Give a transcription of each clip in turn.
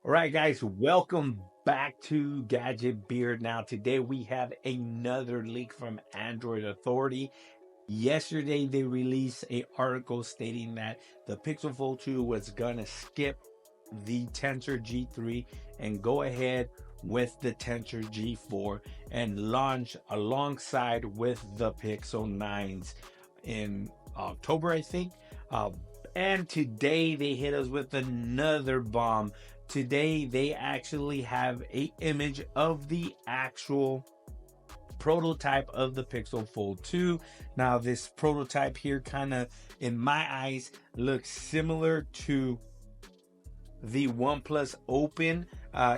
All right, guys, welcome back to Gadget Beard. Now, today we have another leak from Android Authority. Yesterday, they released an article stating that the Pixel Fold 2 was gonna skip the Tensor G3 and go ahead with the Tensor G4 and launch alongside with the Pixel 9s in October, I think. And today they hit us with another bomb. Today they actually have an image of the actual prototype of the Pixel Fold 2. Now this prototype here kind of, in my eyes, looks similar to the OnePlus Open.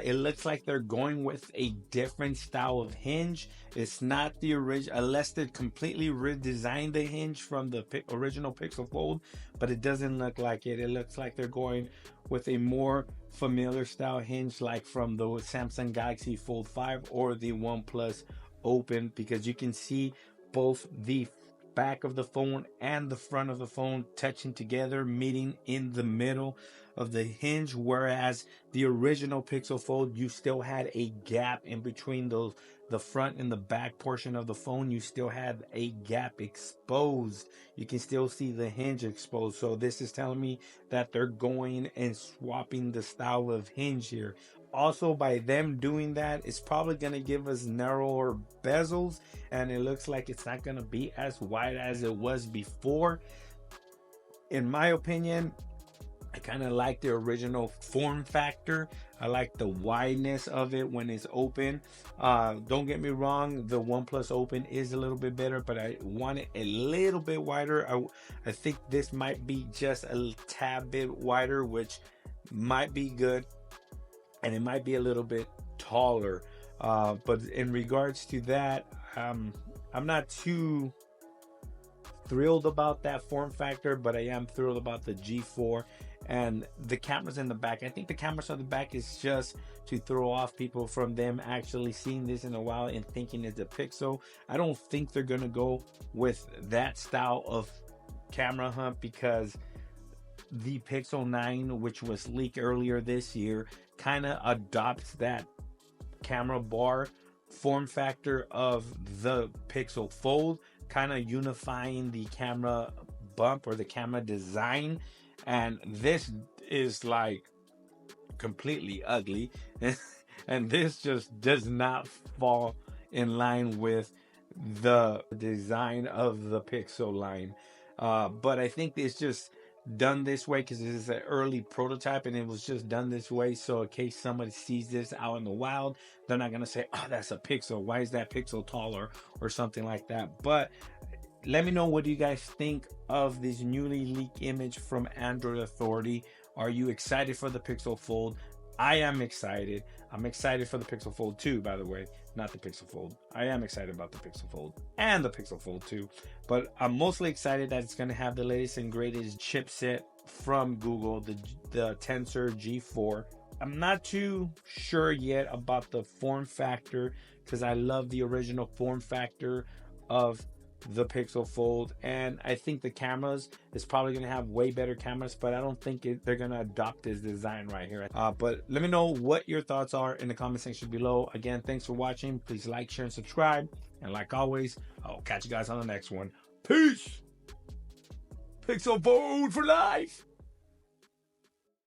It looks like they're going with a different style of hinge. It's not the original, unless they completely redesigned the hinge from the original Pixel Fold, but it doesn't look like it. It looks like they're going with a more familiar style hinge, like from the Samsung Galaxy Fold 5 or the OnePlus Open, because you can see both the back of the phone and the front of the phone touching together, meeting in the middle of the hinge, whereas the original Pixel Fold, you still had a gap in between those, the front and the back portion of the phone. You still had a gap exposed. You can still see the hinge exposed. So this is telling me that they're going and swapping the style of hinge here. Also, by them doing that, it's probably going to give us narrower bezels, and it looks like it's not going to be as wide as it was before. In my opinion, I kind of like the original form factor. I like the wideness of it when it's open. Don't get me wrong, the OnePlus Open is a little bit better, but I want it a little bit wider. I think this might be just a tad bit wider, which might be good, and it might be a little bit taller. But in regards to that, I'm not too thrilled about that form factor, but I am thrilled about the G4 and the cameras in the back. I think the cameras on the back is just to throw off people from them actually seeing this in a while and thinking it's a Pixel. I don't think they're gonna go with that style of camera hunt, because the Pixel 9, which was leaked earlier this year, kind of adopts that camera bar form factor of the Pixel Fold, kind of unifying the camera bump or the camera design. And this is like completely ugly and this just does not fall in line with the design of the Pixel line. But I think it's just done this way because this is an early prototype and it was just done this way, so in case somebody sees this out in the wild, they're not gonna say, oh, that's a Pixel, why is that Pixel taller, or something like that. But let me know, what do you guys think of this newly leaked image from Android Authority? Are you excited for the Pixel Fold? I am excited. I'm excited for the Pixel Fold 2, by the way, not the Pixel Fold. I am excited about the Pixel Fold and the Pixel Fold 2, but I'm mostly excited that it's going to have the latest and greatest chipset from Google, the Tensor G4. I'm not too sure yet about the form factor, because I love the original form factor of the Pixel Fold, and I think the cameras is probably going to have way better cameras, but I don't think they're going to adopt this design right here. But let me know what your thoughts are in the comment section below. Again, thanks for watching. Please like, share, and subscribe, and like always, I'll catch you guys on the next one. Peace. Pixel Fold for life.